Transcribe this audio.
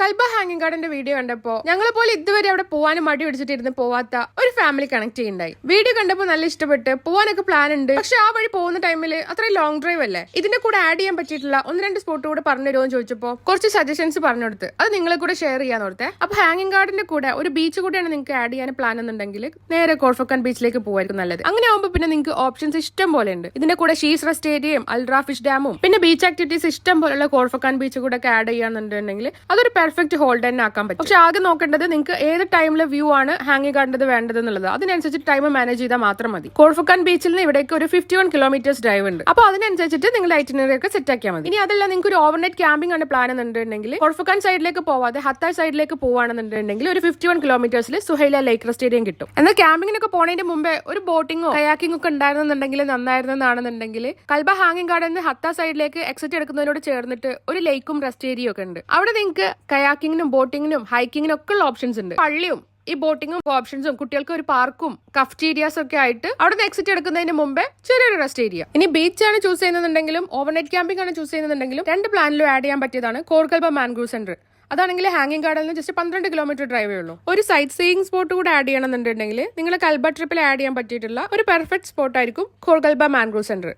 Kalba ഹാങ്ങിങ് ഗാർഡന്റെ video കണ്ടപ്പോ ഞങ്ങളെ പോലെ ഇതുവരെ അവിടെ പോവാനും മടി പിടിച്ചിട്ടിരുന്ന് പോവാത്ത ഒരു ഫാമിലി കണക്ട് ചെയ്യുണ്ടായി. വീഡിയോ കണ്ടപ്പോ നല്ല ഇഷ്ടപ്പെട്ട് പോവാനൊക്കെ പ്ലാൻ ഉണ്ട്. പക്ഷെ ആ വഴി പോകുന്ന ടൈമിൽ അത്രയും ലോങ് ഡ്രൈവ് അല്ലേ, ഇതിന്റെ കൂടെ ആഡ് ചെയ്യാൻ പറ്റിയിട്ടുള്ള 1-2 സ്പോട്ട് കൂടെ പറഞ്ഞു തരുമോ എന്ന് ചോദിച്ചപ്പോ കുറച്ച് സജഷൻസ് പറഞ്ഞു കൊടുത്ത് അത് നിങ്ങളെ കൂടെ ഷെയർ ചെയ്യാൻ ഓർത്തെ. അപ്പൊ ഹാങ്ങിങ് ഗാർഡന്റെ കൂടെ ഒരു ബീച്ച് കൂടെയാണ് നിങ്ങൾക്ക് ആഡ് ചെയ്യാൻ പ്ലാൻ എന്നുണ്ടെങ്കിൽ നേരെ കോർഫക്കാൻ ബീച്ചിലേക്ക് പോവായിരിക്കും നല്ലത്. അങ്ങനെ ആവുമ്പോൾ പിന്നെ നിങ്ങൾക്ക് ഓപ്ഷൻസ് ഇഷ്ടം പോലെ ഉണ്ട്. ഇതിന്റെ കൂടെ ഷീസ് റെസ്റ്റ് ഏരിയയും അൽറ ഫിഷ് ഡാമും പിന്നെ ബീച്ച് ആക്ടിവിറ്റീസ് ഇഷ്ടം പോലുള്ള കോർഫക്കാൻ ബീച്ച് കൂടെ ഒക്കെ ആഡ് ചെയ്യാന്നുണ്ടെങ്കിൽ അതൊരു പെർഫെക്റ്റ് ഹോൾഡ് തന്നെ ആക്കാൻ പറ്റും. പക്ഷെ ആകെ നോക്കേണ്ടത് നിങ്ങൾക്ക് ഏത് ടൈമിലെ വ്യൂ ആണ് ഹാങ്ങിങ് ഗാർഡൻ വേണ്ടത് എന്നുള്ളത്. അതിനനുസരിച്ച് ടൈം മാനേജ് ചെയ്താൽ മാത്രം മതി. കോർഫക്കാൻ ബീച്ചിൽ നിന്ന് ഇവിടേക്ക് ഒരു 51 കിലോമീറ്റേഴ്സ് ഡ്രൈവ് ഉണ്ട്. അപ്പൊ അതിനനുസരിച്ചിട്ട് നിങ്ങൾ ഐറ്റിനറി ഒക്കെ സെറ്റ് ആക്കിയാൽ മതി. ഇനി അതല്ല നിങ്ങൾക്ക് ഒരു ഓവർനൈറ്റ് ക്യാമ്പിംഗ് ആണ് പ്ലാൻ എന്നുണ്ടെങ്കിൽ കോർഫക്കാൻ സൈഡിലേക്ക് പോവാതെ ഹത്തായ് സൈഡിലേക്ക് പോവാണെന്നുണ്ടെങ്കിൽ ഒരു 51 കിലോമീറ്റേഴ്സിൽ സുഹൈല ലേക്ക് സ്റ്റേഡിയം കിട്ടും. എന്നാൽ ക്യാമ്പിങ്ങിനൊക്കെ പോണതിന്റെ മുമ്പേ ഒരു ബോട്ടിങ്ങോ കയാക്കിംഗ് ഒക്കെ ഉണ്ടായിരുന്നുണ്ടെങ്കിൽ നന്നായിരുന്നെന്നാണെന്നുണ്ടെങ്കിൽ കൽബ ഹാങ്ങിങ് ഗാർഡൻ ഹത്ത സൈഡിലേക്ക് എക്സിറ്റ് എടുക്കുന്നതിനോട് ചേർന്നിട്ട് ഒരു ലേക്കും റെസ്റ്റ് ഏരിയ ഒക്കെ ഉണ്ട്. അവിടെ നിങ്ങൾക്ക് കയാക്കിങ്ങിനും ബോട്ടിങ്ങിനും ഹൈക്കിങ്ങിനും ഒക്കെ ഉള്ള ഓപ്ഷൻസ് ഉണ്ട്. പള്ളിയും ഈ ബോട്ടിങ്ങും ഓപ്ഷൻസും കുട്ടികൾക്ക് ഒരു പാർക്കും കഫ്റ്റീരിയാസും ഒക്കെ ആയിട്ട് അവിടെ നിന്ന് എക്സിറ്റ് എടുക്കുന്നതിന് മുമ്പേ ചെറിയൊരു റെസ്റ്റ് ഏരിയ. ഇനി ബീച്ച് ആണ് ചൂസ് ചെയ്യുന്നുണ്ടെങ്കിലും ഓവർനൈറ്റ് ക്യാമ്പിംഗ് ആണ് ചൂസ് ചെയ്യുന്നുണ്ടെങ്കിലും 2 പ്ലാനിലും ആഡ് ചെയ്യാൻ പറ്റിയതാണ് കോർക്കൽബ മാൻഗ്രൂവ് സെന്റർ. അതാണെങ്കിൽ ഹാങ്ങിങ് ഗാർഡനിൽ ജസ്റ്റ് 12 കിലോമീറ്റർ ഡ്രൈവേ ഉള്ളൂ. ഒരു സൈറ്റ് സീയിങ് സ്പോട്ട് കൂടെ ആഡ് ചെയ്യണമെന്നുണ്ടെങ്കിൽ നിങ്ങൾ കൽബ ട്രിപ്പിൽ ആഡ് ചെയ്യാൻ പറ്റിയിട്ടുള്ള ഒരു പെർഫെക്റ്റ് സ്പോട്ട് ആയിരിക്കും കോർക്കൽബ മാൻഗ്രൂവ് സെന്റർ.